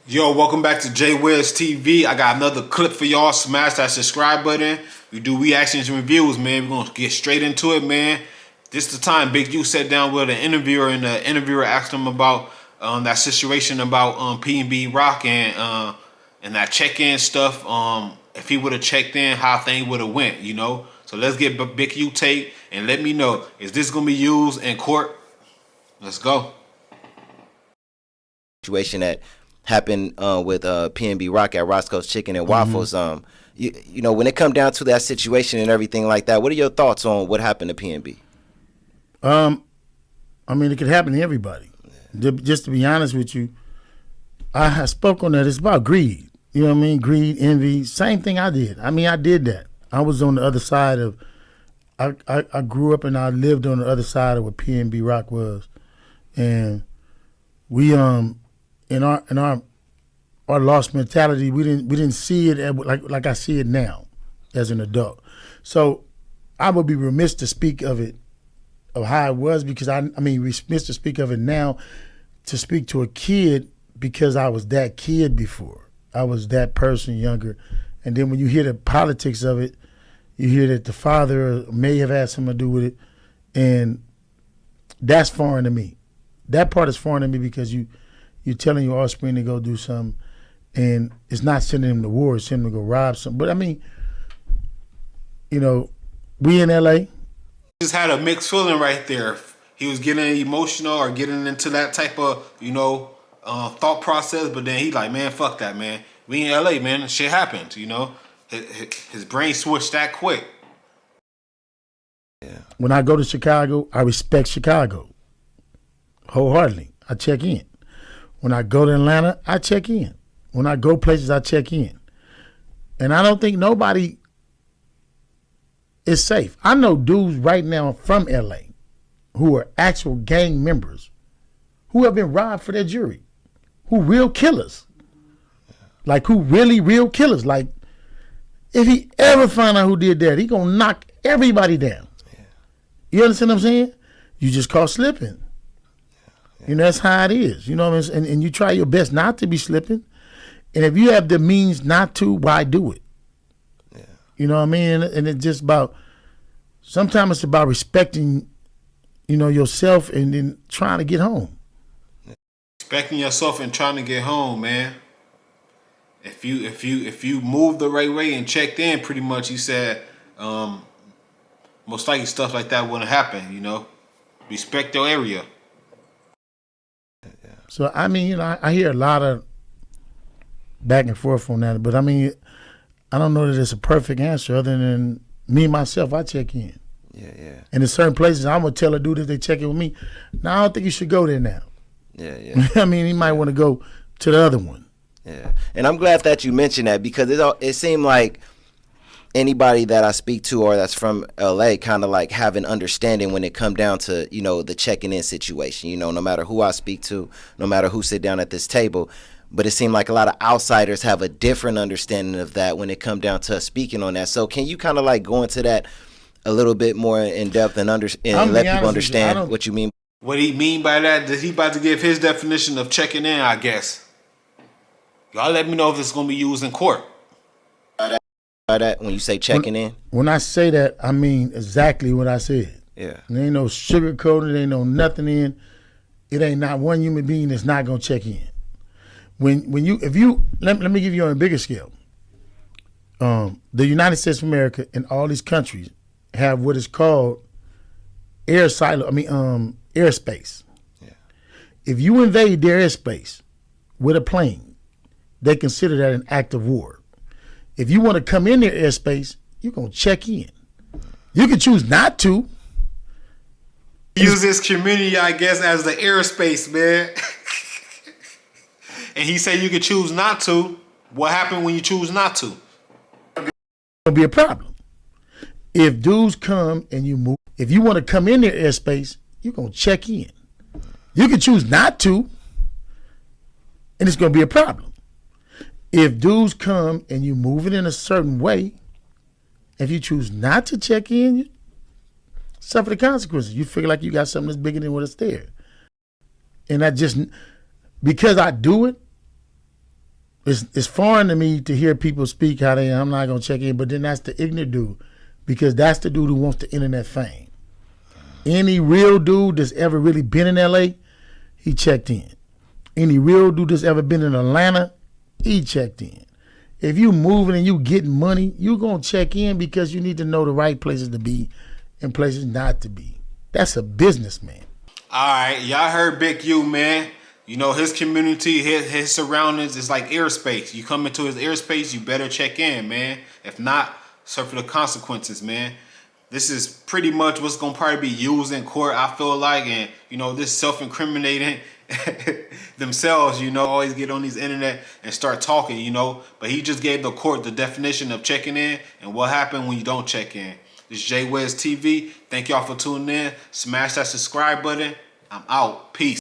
Yo, welcome back to Jay Wiz TV. I got another clip for y'all. Smash that subscribe button. We do reactions and reviews, man. We're gonna get straight into it, man. This the time Big U sat down with an interviewer, and the interviewer asked him about that situation about P&B Rock and that check-in stuff. If he would have checked in, how things would have went, you know. So let's get Big U take and let me know, is this gonna be used in court? Let's go. Situation that happened with P&B Rock at Roscoe's Chicken and Waffles. You know, when it come down to that situation and everything like that, what are your thoughts on what happened to P&B? I mean, it could happen to everybody. Just to be honest with you, I spoke on that. It's about greed. You know what I mean? Greed, envy, same thing I did. I mean, I did that. I was on the other side of, I grew up and I lived on the other side of what P&B Rock was. And we, in our lost mentality, we didn't see it like I see it now as an adult. So I would be remiss to speak of it, of how it was, because I mean remiss to speak of it now, to speak to a kid, because I was that kid before. I was that person younger. And then when you hear the politics of it, you hear that the father may have had something to do with it, and that's foreign to me. That part is foreign to me, because you're telling your offspring to go do something, and it's not sending him to war, it's sending him to go rob something. But I mean, you know, we in LA. Just had a mixed feeling right there. He was getting emotional or getting into that type of, you know, thought process, but then he like, man, fuck that, man. We in LA, man. Shit happens, you know. His brain switched that quick. Yeah. When I go to Chicago, I respect Chicago wholeheartedly. I check in. When I go to Atlanta, I check in. When I go places, I check in. And I don't think nobody is safe. I know dudes right now from LA who are actual gang members who have been robbed for their jewelry, who real killers. Like, who really real killers. Like, if he ever find out who did that, he gonna knock everybody down. Yeah. You understand what I'm saying? You just caught slipping. You know, that's how it is. You know what I mean? And you try your best not to be slipping. And if you have the means not to, why do it? Yeah. You know what I mean? And it's just about, sometimes it's about respecting, you know, yourself, and then trying to get home. Respecting yourself and trying to get home, man. If you moved the right way and checked in, pretty much, he said, most likely stuff like that wouldn't happen, you know. Respect your area. So, I mean, you know, I hear a lot of back and forth on that, but I mean, I don't know that it's a perfect answer, other than me, myself, I check in. Yeah, yeah. And in certain places, I'm going to tell a dude if they check in with me, no, I don't think you should go there now. Yeah, yeah. I mean, he might want to go to the other one. Yeah. And I'm glad that you mentioned that, because it seemed like anybody that I speak to or that's from LA kind of like have an understanding when it come down to, you know, the checking in situation, you know, no matter who I speak to, no matter who sit down at this table. But it seemed like a lot of outsiders have a different understanding of that when it come down to us speaking on that. So can you kind of like go into that a little bit more in depth and let people understand what you mean? What he mean by that? Is he about to give his definition of checking in, I guess. Y'all let me know if it's going to be used in court. That when you say checking in? When I say that, I mean exactly what I said. Yeah. There ain't no sugarcoating, there ain't no nothing in. It ain't not one human being that's not going to check in. Let me give you on a bigger scale. The United States of America and all these countries have what is called airspace. Yeah. If you invade their airspace with a plane, they consider that an act of war. If you want to come in their airspace, you're going to check in. You can choose not to. Use this community, I guess, as the airspace, man. And he said you could choose not to. What happened when you choose not to? It's going to be a problem. If dudes come and you move, if you want to come in their airspace, you're going to check in. You can choose not to, and it's going to be a problem. If dudes come and you move it in a certain way, if you choose not to check in, you suffer the consequences. You feel like you got something that's bigger than what is there. And I just, because I do it, it's foreign to me to hear people speak how they. I'm not gonna check in, but then that's the ignorant dude, because that's the dude who wants the internet fame. Any real dude that's ever really been in LA, he checked in. Any real dude that's ever been in Atlanta, he checked in. If you moving and you getting money, you gonna check in because you need to know the right places to be and places not to be. That's a businessman. All right, y'all heard Big U, man. You know, his community, his surroundings is like airspace. You come into his airspace, you better check in, man. If not, suffer the consequences, man. This is pretty much what's going to probably be used in court, I feel like. And, you know, this self-incriminating themselves, you know, always get on these internet and start talking, you know. But he just gave the court the definition of checking in and what happened when you don't check in. This is Jay West TV. Thank y'all for tuning in. Smash that subscribe button. I'm out. Peace.